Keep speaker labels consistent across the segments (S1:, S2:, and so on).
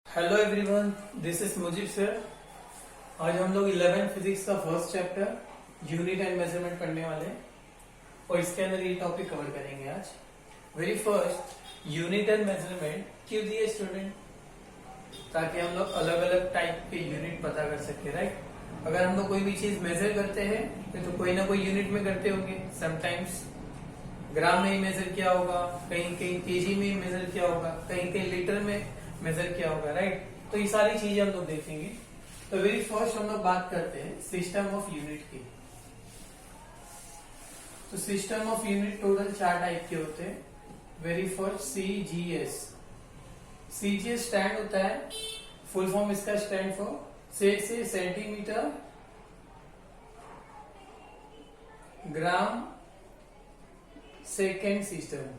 S1: Hello everyone, this is Mujeeb sir. आज हम लोग 11 फिजिक्स का first chapter unit and measurement पढ़ने वाले हैं और इसके अंदर ये टॉपिक कवर करेंगे आज। Very first, unit and measurement क्यों दिए स्टूडेंट? ताकि हम लोग अलग अलग टाइप के यूनिट पता कर सके, राइट। अगर हम लोग कोई भी चीज मेजर करते हैं तो कोई ना कोई यूनिट में करते होंगे। समटाइम्स ग्राम में ही मेजर किया होगा, कहीं कहीं केजी में ही मेजर किया होगा, कहीं कहीं लीटर में मेजर किया होगा, राइट। तो ये सारी चीजें हम लोग देखेंगे। तो वेरी फर्स्ट हम लोग बात करते हैं सिस्टम ऑफ यूनिट की। तो system of unit total 4 type के होते हैं। Very first CGS. CGS stand होता है, फुल फॉर्म इसका स्टैंड फॉर से सेंटीमीटर ग्राम सेकेंड सिस्टम।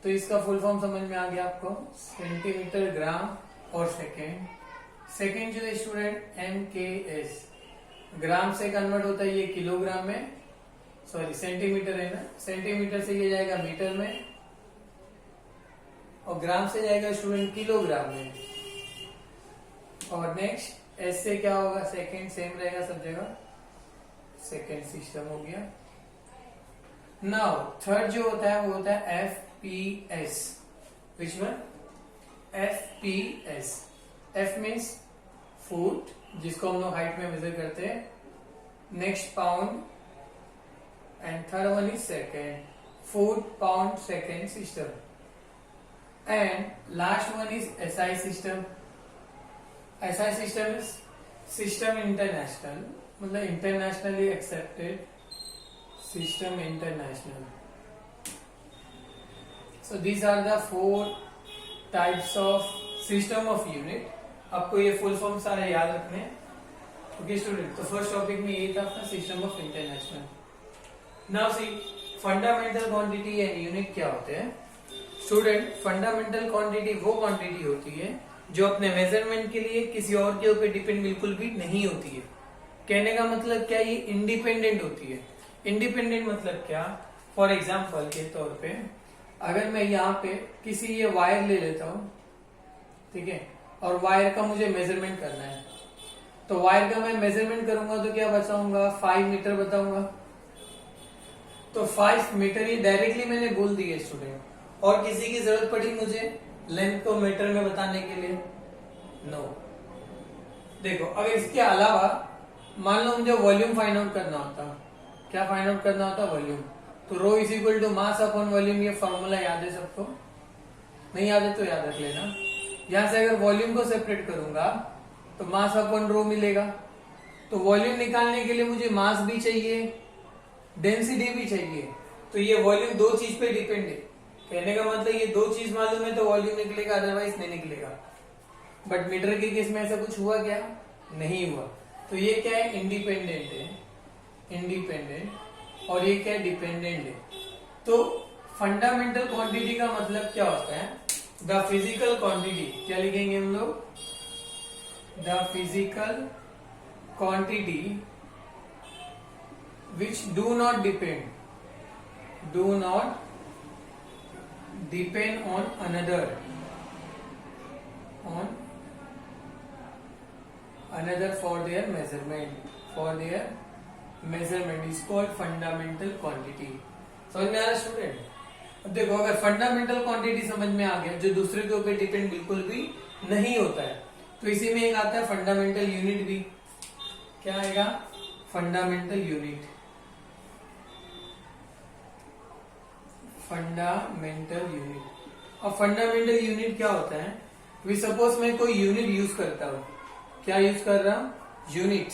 S1: तो इसका फुल फॉर्म समझ में आ गया आपको, सेंटीमीटर ग्राम और सेकेंड। सेकेंड जो है स्टूडेंट MKS, ग्राम से कन्वर्ट होता है ये किलोग्राम में, सॉरी सेंटीमीटर है ना, सेंटीमीटर से ये जाएगा मीटर में और ग्राम से जाएगा स्टूडेंट किलोग्राम में। और नेक्स्ट S से क्या होगा, सेकेंड सेम रहेगा सब जगह, सेकेंड सिस्टम हो गया। नाउ थर्ड जो होता है वो होता है FPS। Which one? FPS। F means foot, जिसको हम लोग हाइट में मेजर करते हैं। Next pound and third one is second, foot pound second system. And last one is SI system. SI system is system international, मतलब internationally accepted system international. So these are the 4 types of system of unit. आपको ये full form सारे याद रखने हैं, okay student. तो first topic में ये था अपना system of international. Now see fundamental quantity and unit क्या होते हैं स्टूडेंट। फंडामेंटल क्वांटिटी वो क्वांटिटी होती है जो अपने मेजरमेंट के लिए किसी और के ऊपर डिपेंड बिल्कुल भी नहीं होती है। कहने का मतलब क्या, ये इंडिपेंडेंट होती है। इंडिपेंडेंट मतलब क्या? फॉर एग्जाम्पल के तौर पे अगर मैं यहाँ पे किसी ये वायर ले लेता हूं, ठीक है, और वायर का मुझे मेजरमेंट करना है, तो वायर का मैं मेजरमेंट करूंगा तो क्या बताऊंगा, 5 मीटर बताऊंगा। तो 5 मीटर ये डायरेक्टली मैंने बोल दिया स्टूडेंट, और किसी की जरूरत पड़ी मुझे लेंथ को मीटर में बताने के लिए? नो। देखो अगर इसके अलावा मान लो मुझे वॉल्यूम फाइंड आउट करना होता, क्या फाइंड आउट करना होता, वॉल्यूम। तो rho is equal to mass upon volume, ये फॉर्मूला याद है सबको? नहीं याद है तो याद रख लेना। यहां से अगर वॉल्यूम को सेपरेट करूंगा तो मास अपॉन रो मिलेगा। तो वॉल्यूम निकालने के लिए मुझे मास भी चाहिए, डेंसिटी भी चाहिए। तो ये वॉल्यूम 2 चीज पे डिपेंड है। कहने का मतलब ये 2 चीज मालूम है तो वॉल्यूम निकलेगा, अदरवाइज नहीं निकलेगा। बट मीटर के केस में ऐसा कुछ हुआ क्या? नहीं हुआ। तो ये क्या है, इंडिपेंडेंट है, इंडिपेंडेंट। और ये क्या, डिपेंडेंट है। तो फंडामेंटल क्वांटिटी का मतलब क्या होता है? द फिजिकल क्वांटिटी, क्या लिखेंगे हम लोग, the physical quantity which do not depend on another for their measurement is called fundamental quantity। समझ में आ रहा स्टूडेंट? अब देखो अगर फंडामेंटल क्वांटिटी समझ में आ गया, जो दूसरे के ऊपर डिपेंड बिल्कुल भी नहीं होता है, तो इसी में एक आता है फंडामेंटल यूनिट भी। क्या आएगा? Fundamental unit. Fundamental unit. अब फंडामेंटल यूनिट क्या होता है? वी सपोज मैं कोई यूनिट यूज करता हूं, क्या यूज कर रहा हूं, यूनिट।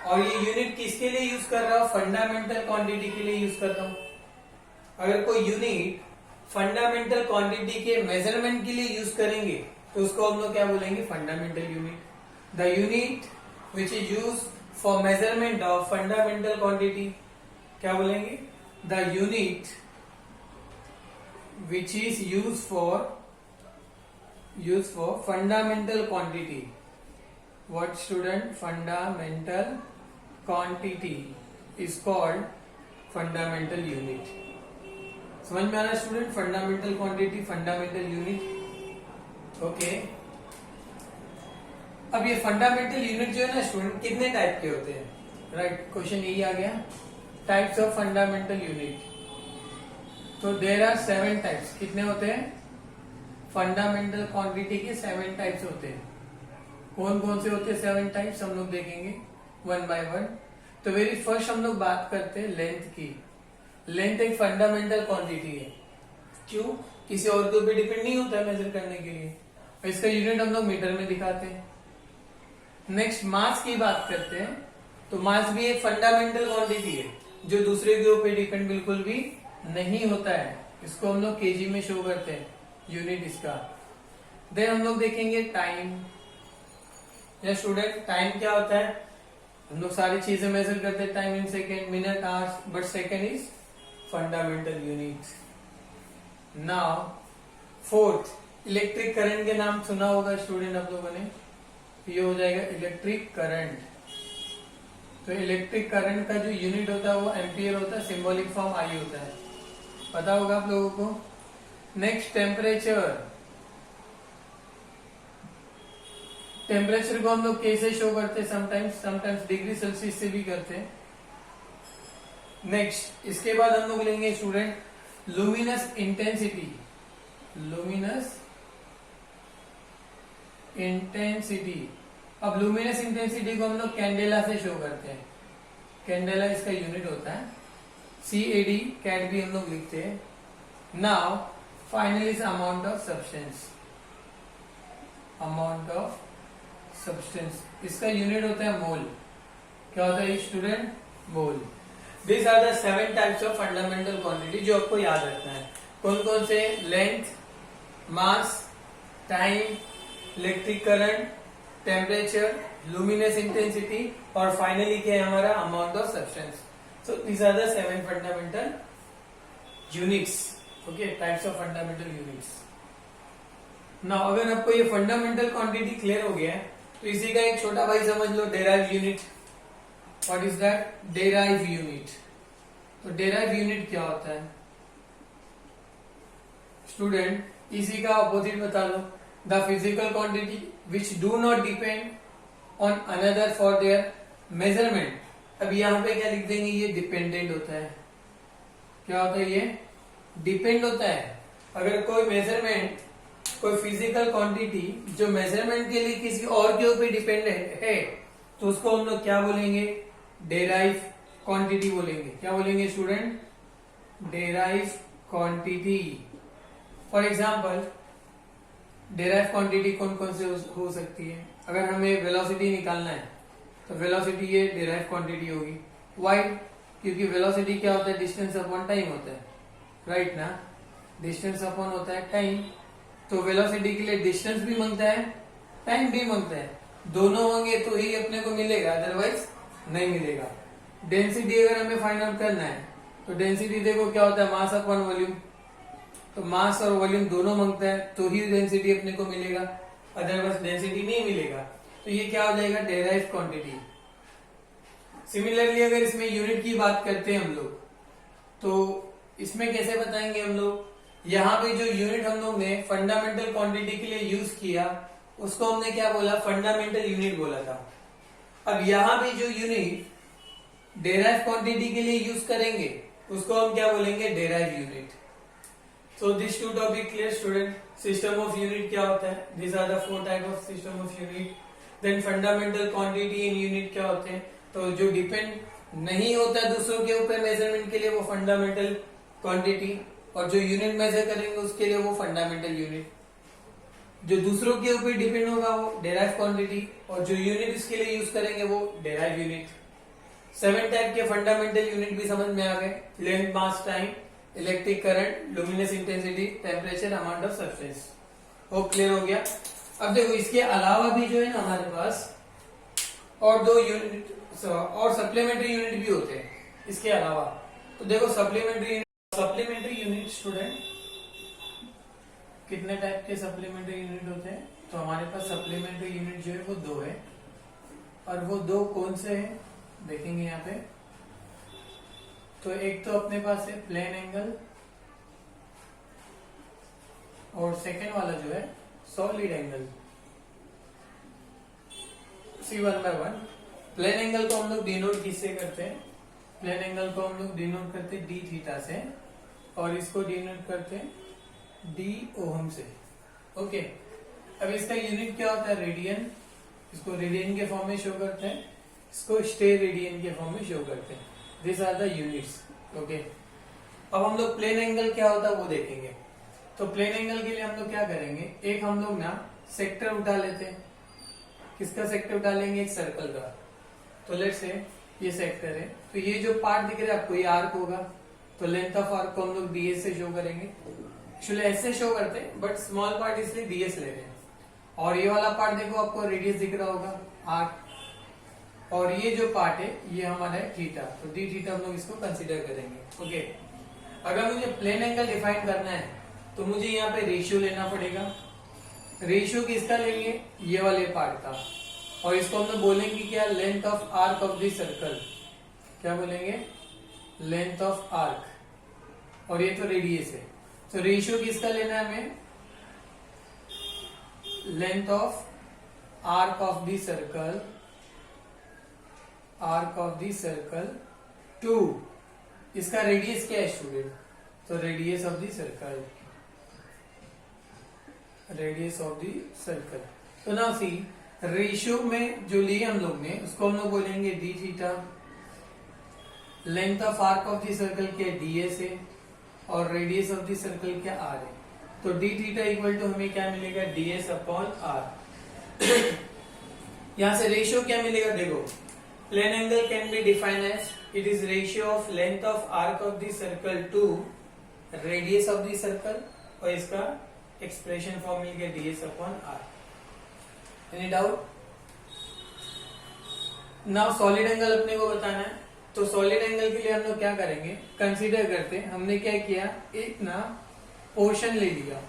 S1: और ये यूनिट किसके लिए यूज कर रहा हूं? फंडामेंटल क्वांटिटी के लिए यूज कर रहा हूं। अगर कोई यूनिट फंडामेंटल क्वांटिटी के मेजरमेंट के लिए यूज करेंगे तो उसको हम लोग क्या बोलेंगे, fundamental unit. The unit which is use for measurement of fundamental quantity, क्या बोलेंगे, the unit which is use for fundamental quantity। What student? Fundamental quantity is called fundamental unit। समझ में आ रहा है student? Fundamental quantity, fundamental unit. Okay, अब ये fundamental unit जो है ना स्टूडेंट कितने टाइप के होते हैं, राइट, क्वेश्चन यही आ गया, टाइप्स ऑफ फंडामेंटल यूनिट। तो देयर आर 7 टाइप्स। कितने होते हैं? फंडामेंटल क्वांटिटी के 7 टाइप्स होते हैं। कौन कौन से होते हैं 7 टाइप्स, हम लोग देखेंगे वन बाय वन। तो वेरी फर्स्ट हम लोग बात करते हैं लेंथ की। लेंथ एक फंडामेंटल क्वांटिटी है। क्यों? किसी और के ऊपर डिपेंड नहीं होता है मेजर करने के लिए। इसका यूनिट हम लोग मीटर में दिखाते हैं। नेक्स्ट मास की बात करते हैं। तो मास भी एक फंडामेंटल क्वांटिटी है जो दूसरे के ऊपर डिपेंड बिल्कुल भी नहीं होता है। इसको हम लोग केजी में शो करते हैं यूनिट इसका। देन हम लोग देखेंगे टाइम। या स्टूडेंट टाइम क्या होता है? हम लोग सारी चीजें मेजर करते हैं time in second, minute, hours, but second is fundamental unit. Now fourth, electric current के नाम सुना होगा स्टूडेंट आप लोगों ने। ये हो जाएगा इलेक्ट्रिक करंट। तो इलेक्ट्रिक करंट का जो यूनिट होता है वो एम्पियर होता है, सिंबॉलिक फॉर्म आई होता है, पता होगा आप लोगों को। Next temperature. टेम्परेचर को हम लोग कैसे शो करते हैं? समटाइम्स डिग्री सेल्सियस से भी करते हैं। नेक्स्ट इसके बाद हम लोग लेंगे student luminous intensity. Luminous intensity. अब लुमिनस इंटेंसिटी को हम लोग कैंडेला से शो करते हैं। कैंडेला इसका यूनिट होता है, CAD, कैट भी हम लोग लिखते हैं। Now final is amount of substance. Amount of substance इसका यूनिट होता है मोल। क्या होता है student? Mole. This are the 7 types of fundamental quantity जो आपको याद रखना है। कौन कौन से? Length, mass, time, electric current, temperature, luminous intensity और फाइनली क्या है हमारा? Amount of substance. So these are the 7 fundamental units. Okay, types of fundamental units. Now अगर आपको ये फंडामेंटल क्वांटिटी क्लियर हो गया है तो इसी का एक छोटा भाई समझ लो, derive unit. What is that? Derive unit. तो डेराइव यूनिट क्या होता है स्टूडेंट? इसी का ऑपोजिट बता दो। The physical quantity which do not depend on another for their measurement. अब यहाँ पे क्या लिख देंगे? ये डिपेंडेंट होता है। क्या होता है? ये डिपेंड होता है। अगर कोई मेजरमेंट, कोई फिजिकल क्वांटिटी जो मेजरमेंट के लिए किसी और के ऊपर डिपेंडेंट है तो उसको हम लोग क्या बोलेंगे? डेराइव क्वांटिटी बोलेंगे। क्या बोलेंगे student? Derive quantity. For example derive quantity कौन कौन से हो सकती है? अगर हमें वेलोसिटी निकालना है तो वेलोसिटी ये डेराइव क्वांटिटी होगी। वाई? क्योंकि वेलोसिटी क्या होता है? डिस्टेंस अपॉन टाइम होता है, राइट ना? डिस्टेंस अपॉन होता है टाइम। तो वेलोसिटी के लिए डिस्टेंस भी मांगता है, टाइम भी मांगता है। दोनों होंगे तो ही अपने को मिलेगा, अदरवाइज नहीं मिलेगा। डेंसिटी अगर हमें फाइंड आउट करना है तो डेंसिटी देखो क्या होता है? मास अपॉन वॉल्यूम। तो मास और वॉल्यूम दोनों मांगता है तो ही डेंसिटी अपने को मिलेगा, अदरवाइज डेंसिटी नहीं मिलेगा। तो ये क्या हो जाएगा? Derive quantity. सिमिलरली अगर इसमें यूनिट की बात करते हैं हम लोग तो इसमें कैसे बताएंगे हम लोग? यहाँ पे जो यूनिट हम लोग ने फंडामेंटल क्वांटिटी के लिए यूज किया उसको हमने क्या बोला? फंडामेंटल यूनिट बोला था। अब यहाँ पे जो यूनिट डेराइव क्वांटिटी के लिए यूज करेंगे उसको हम क्या बोलेंगे? Derive unit. So this two topic clear student. System of unit क्या होता है? This are the 4 type of system of unit. Then fundamental quantity in unit क्या होते हैं? तो जो डिपेंड नहीं होता दूसरों के ऊपर मेजरमेंट के लिए वो फंडामेंटल क्वांटिटी, और जो यूनिट मेजर करेंगे उसके लिए वो फंडामेंटल यूनिट। जो दूसरों के ऊपर डिपेंड होगा वो डेराइव क्वांटिटी, और जो यूनिट इसके लिए यूज करेंगे वो डेराइव यूनिट। 7 टाइप के फंडामेंटल यूनिट भी समझ में आ गए। Length, mass, time, electric current, luminous intensity, temperature, amount of substance. वो क्लियर हो गया। अब देखो इसके अलावा भी जो है ना हमारे पास और 2 यूनिट और सप्लीमेंट्री यूनिट भी होते हैं इसके अलावा। तो देखो सप्लीमेंट्री यूनिट स्टूडेंट कितने टाइप के सप्लीमेंट्री यूनिट होते हैं? तो हमारे पास सप्लीमेंट्री यूनिट जो है वो 2 है। और वो 2 कौन से हैं देखेंगे यहाँ पे। तो एक तो अपने पास है प्लेन एंगल, और सेकेंड वाला जो है solid angle. See one by one. Plane angle को हम लोग डिनोट किससे करते हैं? प्लेन एंगल को हम लोग डिनोट करते हैं डी थीटा से, और इसको डिनोट करते हैं डी ओहम से। ओके, अब इसका यूनिट क्या होता है? रेडियन। इसको रेडियन के फॉर्म में शो करते हैं, इसको स्टे रेडियन के फॉर्म में शो करते हैं। This are the units. Okay, अब हम लोग प्लेन एंगल क्या होता है वो देखेंगे। तो प्लेन एंगल के लिए हम लोग क्या करेंगे, एक हम लोग ना सेक्टर उठा लेते हैं। किसका सेक्टर उठा लेंगे? एक सर्कल का। तो लेट्स से ये सेक्टर है, तो ये जो पार्ट दिख रहा है आपको, ये आर्क होगा, तो लेंथ ऑफ आर्क को हम लोग डीएस से शो करेंगे। एक्चुअली ऐसे शो करते हैं, बट स्मॉल पार्ट इसलिए डीएस ले रहे हैं। और ये वाला पार्ट देखो, आपको रेडियस दिख रहा होगा आर्क, और ये जो पार्ट है ये हमारा है थीटा, तो डी थीटा हम लोग इसको कंसीडर करेंगे। ओके, अगर मुझे प्लेन एंगल डिफाइन करना है तो मुझे यहाँ पे रेशियो लेना पड़ेगा। रेशियो किसका लेंगे? ये वाले पार्ट का, और इसको हम लोग बोलेंगे क्या? Length of arc of the circle. क्या बोलेंगे? लेंथ ऑफ आर्क, और ये तो रेडियस है, तो रेशियो किसका लेना है हमें? Length of arc of the circle, arc of the circle to, इसका रेडियस क्या है स्टूडेंट? तो radius of the circle, radius of the circle. तो नाउ सी, रेशियो में जो लिए हम लोग ने उसको हम लोग बोलेंगे d theta. Length of arc of the circle क्या? डीएस है, और रेडियस ऑफ द सर्कल क्या? आर है। तो डी थीटा इक्वल टू हमें क्या मिलेगा? Ds upon r. यहां से रेशियो क्या मिलेगा? देखो, plane angle can be defined as it is ratio of length of arc of the circle to radius of the circle, और इसका एक्सप्रेशन फॉर्म मिल गया ds upon are. Any doubt? Now solid angle अपने को बताना है, तो solid angle के लिए हम लोग क्या करेंगे? कंसीडर करते हैं, हमने क्या किया, एक ना पोर्शन ले लिया,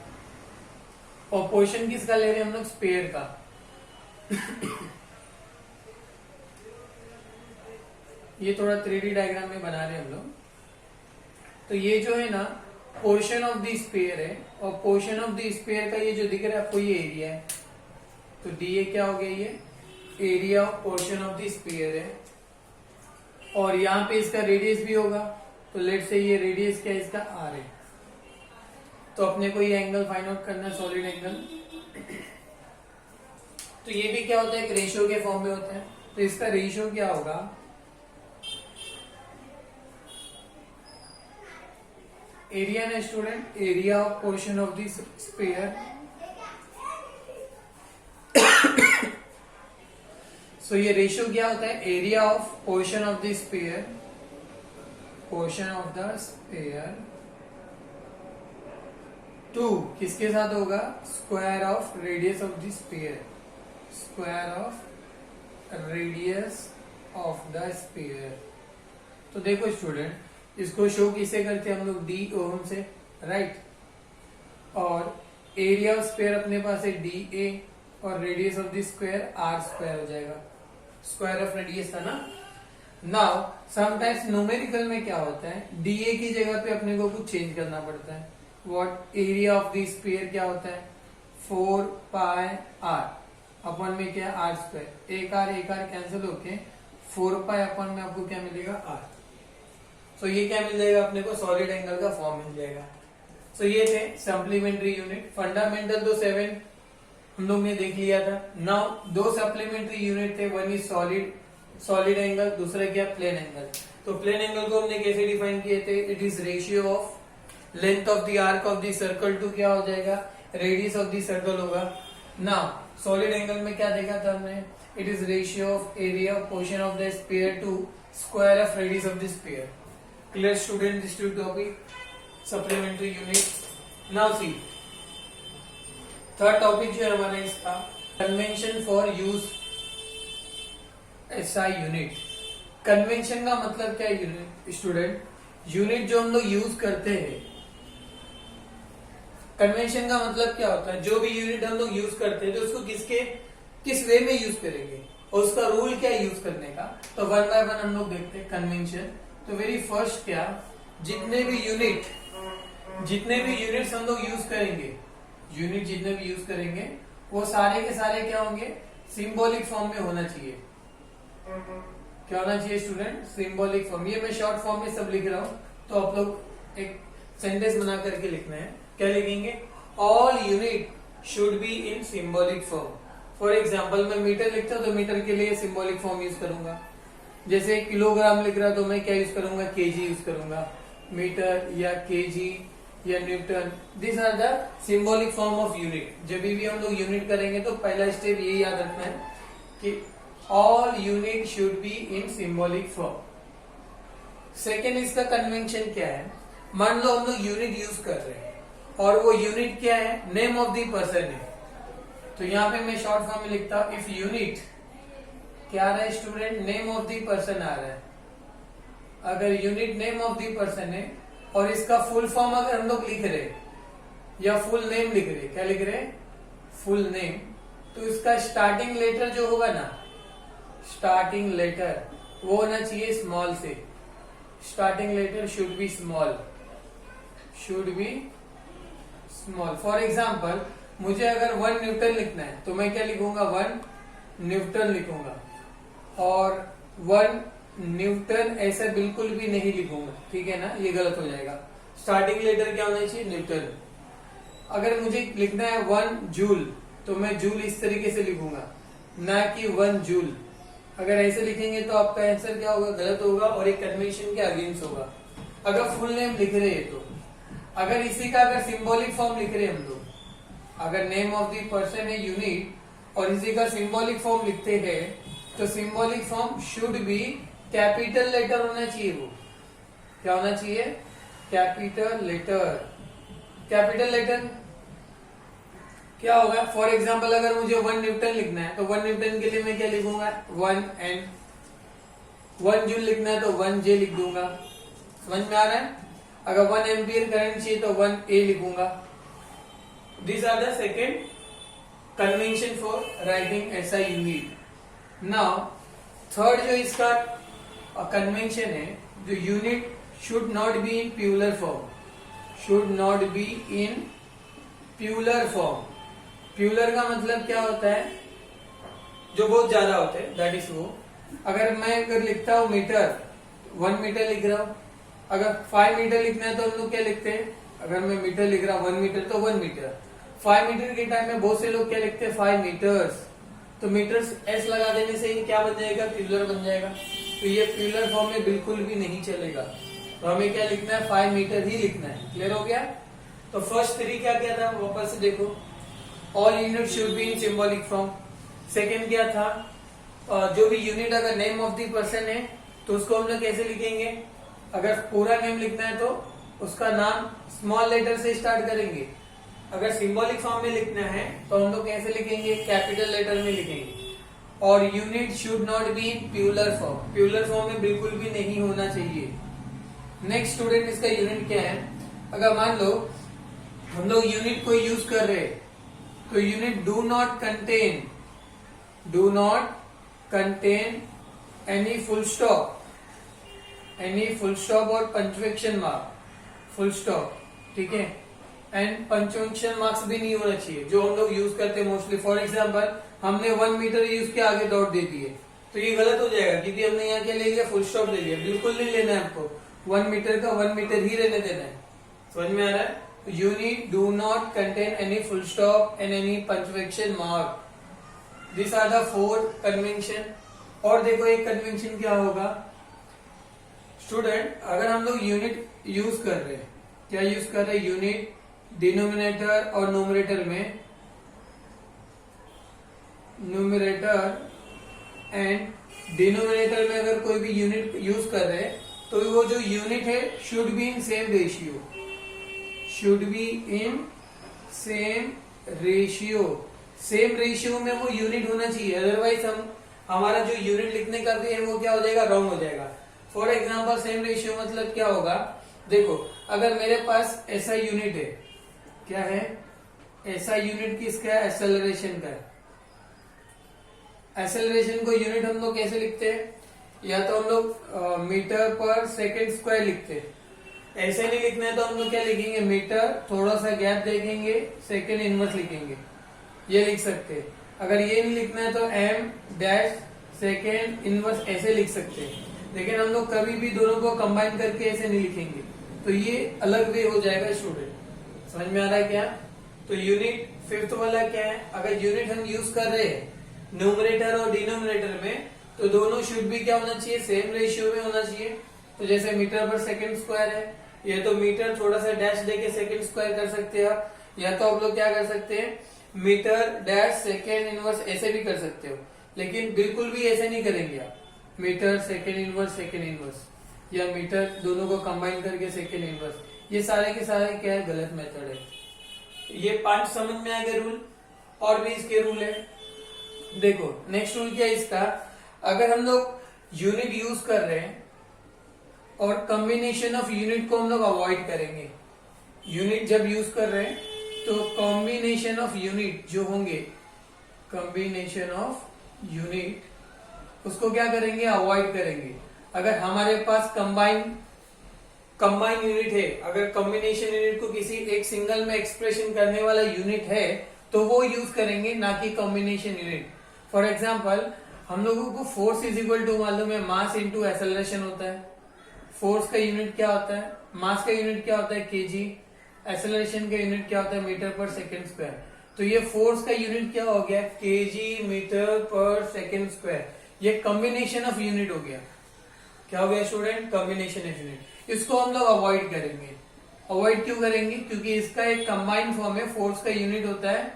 S1: और पोर्शन किसका ले रहे हैं हम लोग? स्फीयर का। ये थोड़ा 3D डायग्राम में बना रहे हैं हम लोग। तो ये जो है ना पोर्शन ऑफ द स्फीयर है, और पोर्शन ऑफ द स्फीयर का ये जो दिख रहा है आपको, ये एरिया है। तो डी क्या हो गया? ये area of portion of the sphere है, और यहाँ पे इसका रेडियस भी होगा, तो लेट से ये रेडियस क्या है इसका? आर है। तो अपने को ये एंगल फाइंड आउट करना है, सॉलिड एंगल। तो ये भी क्या होता है? एक रेशियो के फॉर्म में होता है। तो इसका रेशियो क्या होगा? एरिया ना student, area of portion of the sphere. So ये रेशियो क्या होता है? Area of portion of the sphere, portion of the sphere to किसके साथ होगा? Square of radius of the sphere, square of radius of the sphere. तो देखो student, इसको शो किसे करते हैं हम लोग? डी ओम से, राइट। और एरिया ऑफ स्क्वायर अपने पास है डी ए, और radius of the square r square हो जाएगा। स्क्वायर ऑफ रेडियस था ना। नाउ समटाइम्स न्यूमेरिकल में क्या होता है? डी ए की जगह पे अपने को कुछ चेंज करना पड़ता है। What? Area of the square क्या होता है? 4 पाई आर, अपन में क्या? R square. एक आर कैंसिल होके 4 पाई अपन में आपको क्या मिलेगा? आर। तो ये क्या मिल जाएगा अपने को? सॉलिड एंगल का फॉर्म मिल जाएगा। तो ये थे सप्लीमेंट्री यूनिट। फंडामेंटल तो 7 हम लोग ने देख लिया था। नाउ 2 सप्लीमेंट्री यूनिट थे, वन इज सॉलिड एंगल, दूसरा क्या? Plane angle. तो प्लेन एंगल को हमने कैसे डिफाइन किए थे? It is ratio of length of the arc of the circle to क्या हो जाएगा? रेडियस ऑफ द सर्कल होगा। नाउ सॉलिड एंगल में क्या देखा था हमने? It is ratio of area of portion of the sphere to square of radius of the sphere. Clear student? This two topic supplementary unit. Now see, third topic जो है हमारा इसका convention for use SI unit. Convention का मतलब क्या है unit? Student, unit जो हम लोग यूज करते हैं, कन्वेंशन का मतलब क्या होता है? जो भी यूनिट हम लोग यूज करते हैं तो उसको किस वे में यूज करेंगे, और उसका रूल क्या है यूज करने का। तो वन बाय वन हम लोग देखते हैं कन्वेंशन। तो वेरी फर्स्ट क्या, जितने भी यूनिट्स हम लोग यूज करेंगे, यूनिट जितने भी यूज करेंगे वो सारे के सारे क्या होंगे? सिंबॉलिक फॉर्म में होना चाहिए। क्या होना चाहिए स्टूडेंट? Symbolic form. ये मैं शॉर्ट फॉर्म में सब लिख रहा हूं, तो आप लोग एक सेंटेंस बना करके लिखना है। क्या लिखेंगे? All unit should be in symbolic form. For example मैं मीटर लिखता हूं तो मीटर के लिए सिंबॉलिक फॉर्म यूज करूंगा। जैसे किलोग्राम लिख रहा तो मैं क्या यूज करूंगा? केजी यूज करूंगा। मीटर या केजी या newton, this are the symbolic form of unit. जब भी हम लोग यूनिट करेंगे तो पहला स्टेप ये याद रखना है कि all unit should be in symbolic form. Second, इसका कन्वेंशन क्या है? मान लो हम लोग यूनिट यूज कर रहे हैं और वो यूनिट क्या है? नेम ऑफ द पर्सन है। तो यहाँ पे मैं शॉर्ट फॉर्म में लिखता हूं, इफ यूनिट क्या आ रहा है student? Name of the person आ रहा है। अगर unit name of the person है और इसका फुल फॉर्म अगर हम लोग लिख रहे या फुल नेम लिख रहे, क्या लिख रहे? फुल नेम, तो इसका स्टार्टिंग लेटर जो होगा ना, स्टार्टिंग लेटर वो होना चाहिए स्मॉल से। Starting letter should be small, should be small. For example मुझे अगर 1 न्यूटन लिखना है तो मैं क्या लिखूंगा? 1 न्यूटन लिखूंगा। और 1 न्यूटन ऐसा बिल्कुल भी नहीं लिखूंगा, ठीक है ना? ये गलत हो जाएगा। स्टार्टिंग लेटर क्या होना चाहिए? न्यूटन। अगर मुझे लिखना है 1 जूल तो मैं जूल इस तरीके से लिखूंगा, ना कि 1 जूल। अगर ऐसे लिखेंगे तो आपका आंसर क्या होगा? गलत होगा और एक कन्वेंशन के अगेंस्ट होगा। अगर फुल नेम लिख रहे हैं तो, अगर इसी का अगर सिंबॉलिक फॉर्म लिख रहे हैं हम लोग, अगर नेम ऑफ द पर्सन है यूनिट और इसी का सिंबॉलिक फॉर्म लिखते हैं तो symbolic form should be capital letter होना चाहिए। वो क्या होना चाहिए? Capital letter. कैपिटल लेटर क्या होगा? फॉर एग्जाम्पल अगर मुझे 1 न्यूटन लिखना है तो 1 न्यूटन के लिए मैं क्या लिखूंगा? 1 एन। 1 जूल लिखना है तो 1 जे लिख दूंगा। समझ में आ रहा है? अगर 1 एम्पियर करंट चाहिए तो 1 ए लिखूंगा। These are the second convention for writing SI unit. Now, third जो इसका convention है, जो unit should not be in plural form. Should not be in plural form. Plural का मतलब क्या होता है? जो बहुत ज्यादा होते हैं, that is वो। अगर मैं लिखता हूँ मीटर, 1 मीटर लिख रहा हूँ। अगर 5 मीटर लिखना है तो हम लोग क्या लिखते हैं? अगर मैं मीटर लिख रहा हूँ 1 मीटर तो 1 मीटर। 5 मीटर के टाइम में बहुत से लोग क्या लिखते हैं? 5 मीटर्स। तो मीटर्स एस लगा देने से ही क्या बन जाएगा? प्लूरल बन जाएगा। तो ये प्लूरल फॉर्म में बिल्कुल भी नहीं चलेगा। तो हमें क्या लिखना है? 5 मीटर ही लिखना है। क्लियर हो गया? तो फर्स्ट 3 क्या क्या था? वापस से देखो, all unit should be in symbolic form. Second क्या था? जो भी यूनिट अगर नेम ऑफ द पर्सन है तो उसको हम लोग कैसे लिखेंगे? अगर पूरा नेम लिखना है तो उसका नाम स्मॉल लेटर से स्टार्ट करेंगे। अगर सिंबॉलिक फॉर्म में लिखना है तो हम लोग कैसे लिखेंगे? कैपिटल लेटर में लिखेंगे। और unit should not be in plural form. Plural form में बिल्कुल भी नहीं होना चाहिए। नेक्स्ट स्टूडेंट, इसका यूनिट क्या है? अगर मान लो हम लोग यूनिट को यूज कर रहे हैं तो unit do not contain any full stop और पंक्चुएशन मार्क। फुल स्टॉप, ठीक है, एंड पंक्चुएशन मार्क्स भी नहीं होना चाहिए जो हम लोग यूज करते हैं मोस्टली। फॉर एग्जाम्पल हमने 1 मीटर यूज किया, आगे डॉट दे दिए तो ये गलत हो जाएगा क्योंकि हमने यहाँ क्या ले लिया? फुल स्टॉप ले लिया। बिल्कुल नहीं लेना है आपको। 1 मीटर का 1 मीटर ही रहने देना है। समझ में आ रहा है? Unit do not contain any full stop and any punctuation mark. This are the 4 convention. और देखो एक कन्वेंशन क्या होगा स्टूडेंट? अगर हम लोग यूनिट यूज कर रहे हैं, क्या यूज कर रहे हैं? यूनिट डिनोमिनेटर और न्यूमरेटर में, न्यूमरेटर एंड डिनोमिनेटर में अगर कोई भी यूनिट यूज कर रहे हैं तो वो जो यूनिट है should be in same ratio. Should be in same ratio. Same ratio में वो यूनिट होना चाहिए, अदरवाइज हमारा जो यूनिट लिखने का भी है वो क्या हो जाएगा? रॉन्ग हो जाएगा। फॉर एग्जाम्पल सेम रेशियो मतलब क्या होगा? देखो अगर मेरे पास ऐसा यूनिट है, क्या है? ऐसा यूनिट किसका है? एक्सेलरेशन का है। एक्सेलरेशन को यूनिट हम लोग कैसे लिखते हैं? या तो हम लोग मीटर पर सेकेंड स्क्वायर लिखते हैं। ऐसे नहीं लिखना है तो हम लोग क्या लिखेंगे? मीटर, थोड़ा सा गैप देखेंगे, सेकेंड इनवर्स लिखेंगे, ये लिख सकते हैं। अगर ये नहीं लिखना है तो m डैश सेकेंड इनवर्स ऐसे लिख सकते हैं, लेकिन हम लोग कभी भी दोनों को कंबाइन करके ऐसे नहीं लिखेंगे, तो ये अलग वे हो जाएगा स्टूडेंट। समझ में आ रहा है क्या? तो यूनिट फिफ्थ वाला क्या है, अगर यूनिट हम यूज कर रहे हैं न्यूमरेटर और डिनोमिनेटर में, तो दोनों शुड भी क्या होना चाहिए, सेम रेशियो में होना चाहिए। तो जैसे मीटर पर सेकंड स्क्वायर है, ये तो मीटर थोड़ा सा डैश देके सेकंड स्क्वायर कर सकते हैं आप, या तो आप लोग क्या कर सकते हैं मीटर डैश सेकेंड इनवर्स ऐसे भी कर सकते हो, लेकिन बिल्कुल भी ऐसे नहीं करेंगे आप, मीटर सेकेंड इनवर्स या मीटर दोनों को कंबाइन करके सेकेंड इनवर्स, ये सारे के सारे क्या है, गलत मेथड है। ये 5 समझ में आएगा रूल, और भी इसके रूल है। देखो नेक्स्ट रूल क्या है इसका, अगर हम लोग यूनिट यूज कर रहे हैं और कॉम्बिनेशन ऑफ यूनिट को हम लोग अवॉइड करेंगे, यूनिट जब यूज कर रहे हैं तो कॉम्बिनेशन ऑफ यूनिट जो होंगे, कॉम्बिनेशन ऑफ यूनिट उसको क्या करेंगे, अवॉइड करेंगे। अगर हमारे पास कंबाइन यूनिट है, अगर कॉम्बिनेशन यूनिट को किसी एक सिंगल में एक्सप्रेशन करने वाला यूनिट है तो वो यूज करेंगे, ना कि कॉम्बिनेशन यूनिट। फॉर एग्जाम्पल हम लोगों को फोर्स इज इक्वल टू मालूम है मास इंटू एक्सेलरेशन होता है। फोर्स का यूनिट क्या होता है, मास का यूनिट क्या होता है केजी, एक्सेलरेशन का यूनिट क्या होता है मीटर पर सेकेंड स्क्वायर। तो ये फोर्स का यूनिट क्या हो गया, केजी मीटर पर सेकेंड स्क्वायर, ये कॉम्बिनेशन ऑफ यूनिट हो गया। क्या हो गया स्टूडेंट, कॉम्बिनेशन ऑफ यूनिट। इसको हम लोग अवॉइड करेंगे। अवॉइड क्यों करेंगे, क्योंकि इसका एक कंबाइंड फॉर्म है, फोर्स का यूनिट होता है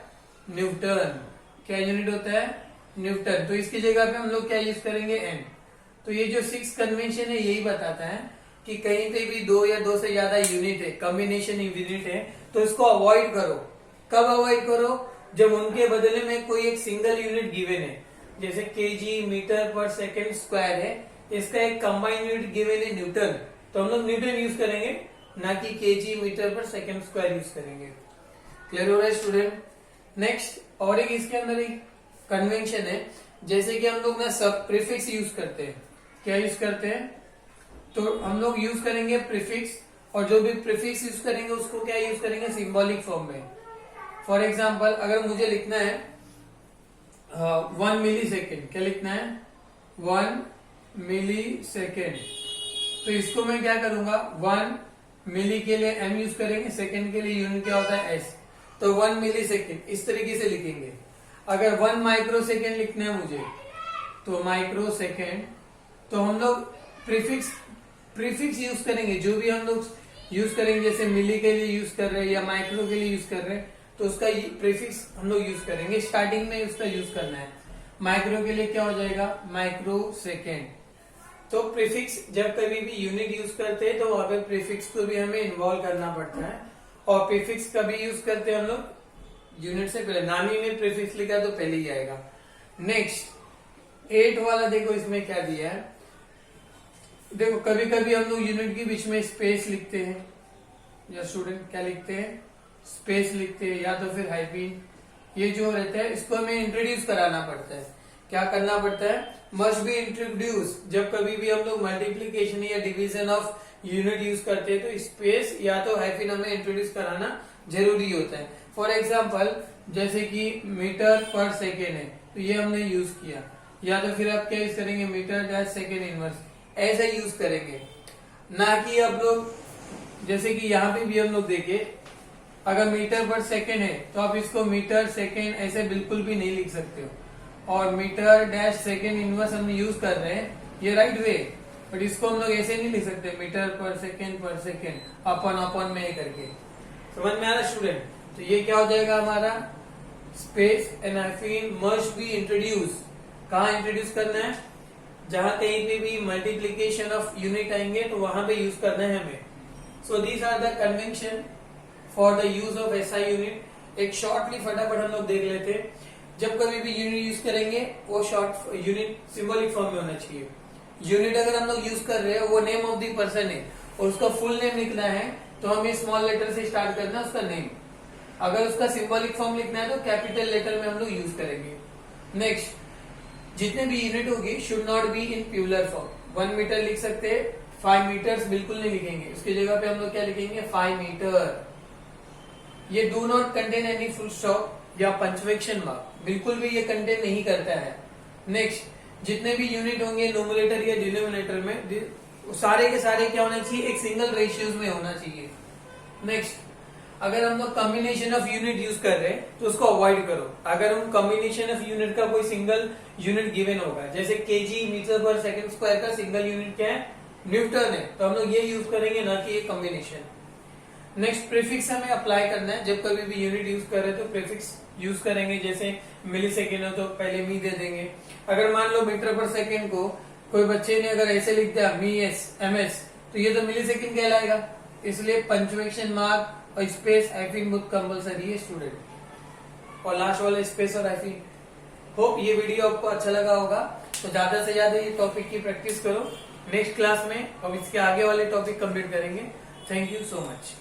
S1: न्यूटन। क्या यूनिट होता है, न्यूटन। तो इसकी जगह पे हम लोग क्या यूज करेंगे, एन। तो ये जो 6 कन्वेंशन है यही बताता है कि कहीं पे भी 2 या 2 से ज्यादा यूनिट है, कॉम्बिनेशन यूनिट है, तो इसको अवॉइड करो। कब अवॉइड करो, जब उनके बदले में कोई एक सिंगल यूनिट गिवन है, जैसे केजी मीटर पर सेकेंड स्क्वायर है, इसका एक कंबाइंड यूनिट गिवन है न्यूटन, तो हम लोग न्यूटन यूज करेंगे, ना कि केजी मीटर पर सेकेंड स्क्वायर यूज करेंगे। क्लियर हो रहा है स्टूडेंट। नेक्स्ट और एक इसके अंदर एक कन्वेंशन है, जैसे कि हम लोग ना सब प्रीफिक्स यूज करते हैं। क्या यूज करते हैं, तो हम लोग यूज करेंगे प्रीफिक्स, और जो भी प्रीफिक्स यूज करेंगे उसको क्या यूज करेंगे, सिंबॉलिक फॉर्म में। फॉर एग्जाम्पल अगर मुझे लिखना है 1 मिली सेकेंड, क्या लिखना है 1 मिली सेकेंड, तो इसको मैं क्या करूंगा, 1 मिली के लिए m यूज करेंगे, सेकेंड के लिए यूनिट क्या होता है s, तो 1 मिली सेकेंड इस तरीके से लिखेंगे। अगर 1 माइक्रो सेकेंड लिखना है मुझे, तो माइक्रो सेकेंड, तो हम लोग प्रीफिक्स यूज करेंगे, जो भी हम लोग यूज करेंगे, जैसे मिली के लिए यूज कर रहे हैं या माइक्रो के लिए यूज कर रहे हैं, तो उसका प्रीफिक्स हम लोग यूज करेंगे, स्टार्टिंग में उसका यूज करना है। माइक्रो के लिए क्या हो जाएगा, माइक्रो सेकेंड। तो प्रीफिक्स जब कभी भी यूनिट यूज करते हैं तो वहां पे प्रीफिक्स को भी हमें इन्वॉल्व करना पड़ता है, और प्रीफिक्स कभी यूज करते हैं हम लोग यूनिट से पहले, नामी में प्रीफिक्स लिखा तो पहले ही आएगा। नेक्स्ट 8 वाला देखो, इसमें क्या दिया है, देखो कभी कभी हम लोग यूनिट के बीच में स्पेस लिखते हैं, या स्टूडेंट क्या लिखते हैं, स्पेस लिखते हैं, या तो फिर हाइफन, ये जो रहता है इसको हमें इंट्रोड्यूस कराना पड़ता है। क्या करना पड़ता है, मस्ट बी इंट्रोड्यूस। जब कभी भी हम लोग मल्टीप्लीकेशन या डिवीजन ऑफ यूनिट यूज करते हैं तो स्पेस या तो हाइफन हमें इंट्रोड्यूस कराना जरूरी होता है। फॉर एग्जाम्पल जैसे कि मीटर पर सेकेंड है, तो ये हमने यूज किया, या तो फिर आप क्या यूज करेंगे, मीटर डैश सेकेंड इनवर्स, ऐसा यूज करेंगे। ना कि आप लोग जैसे कि यहाँ पे भी हम लोग देखे, अगर मीटर पर सेकेंड है तो आप इसको मीटर सेकेंड ऐसे बिल्कुल भी नहीं लिख सकते हो, और मीटर डैश सेकेंड इनवर्स हम यूज कर रहे हैं, ये राइट वे, बट इसको हम लोग ऐसे नहीं लिख सकते, मीटर पर सेकेंड अपन में करके। समझ में आ रहा स्टूडेंट। तो ये क्या हो जाएगा हमारा, space and hyphen must be introduce. कहाँ इंट्रोड्यूस करना है, जहां कहीं पे भी मल्टीप्लीकेशन ऑफ यूनिट आएंगे तो वहां पे यूज करना है हमें। So these are the convention for the use of SI unit. एक शॉर्टली फटाफट हम लोग देख लेते हैं। जब कभी भी यूनिट यूज करेंगे वो शॉर्ट यूनिट सिंबॉलिक फॉर्म में होना चाहिए। यूनिट अगर हम लोग यूज कर रहे हैं वो नेम ऑफ द पर्सन है और उसका फुल नेम लिखना है तो हमें स्मॉल लेटर से स्टार्ट करना है उसका नेम। अगर उसका सिंबॉलिक फॉर्म लिखना है तो कैपिटल लेटर में हम लोग यूज करेंगे। नेक्स्ट, जितने भी यूनिट होगी should not be in plural form. 1 metre लिख सकते हैं, 5 मीटर्स बिल्कुल नहीं लिखेंगे, उसकी जगह पे हम लोग क्या लिखेंगे 5 मीटर। ये do not contain any full stop, या पंचवेक्शन मार्क बिल्कुल भी ये कंटेन नहीं करता है। नेक्स्ट जितने भी यूनिट होंगे न्यूमरेटर या डिनोमिनेटर में सारे के सारे क्या होना चाहिए, एक सिंगल रेशियोज में होना चाहिए। नेक्स्ट अगर हम लोग कॉम्बिनेशन ऑफ यूनिट यूज कर रहे हैं तो उसको अवॉइड करो। अगर हम कॉम्बिनेशन ऑफ यूनिट का कोई सिंगल यूनिट गिवन होगा, जैसे केजी मीटर पर सेकंड स्क्वायर का सिंगल यूनिट क्या है, न्यूटन है, तो हम लोग ये यूज करेंगे ना कि ये कॉम्बिनेशन। नेक्स्ट प्रीफिक्स हमें अप्लाई करना है, जब कभी भी यूनिट यूज कर रहे हैं तो प्रीफिक्स यूज करेंगे। जैसे मिली सेकेंड हो तो पहले मी दे देंगे। अगर मान लो मीटर पर सेकेंड को कोई बच्चे ने अगर ऐसे लिख दिया मी एस एम एस, तो ये तो मिली सेकेंड कहलाएगा। इसलिए पंचुएशन मार्क और स्पेस हाइफन बहुत कंपलसरी है स्टूडेंट, और लास्ट वाला स्पेस और हाइफन। होप ये वीडियो आपको अच्छा लगा होगा, तो ज्यादा से ज्यादा ये टॉपिक की प्रैक्टिस करो। नेक्स्ट क्लास में अब इसके आगे वाले टॉपिक कंप्लीट करेंगे। Thank you so much.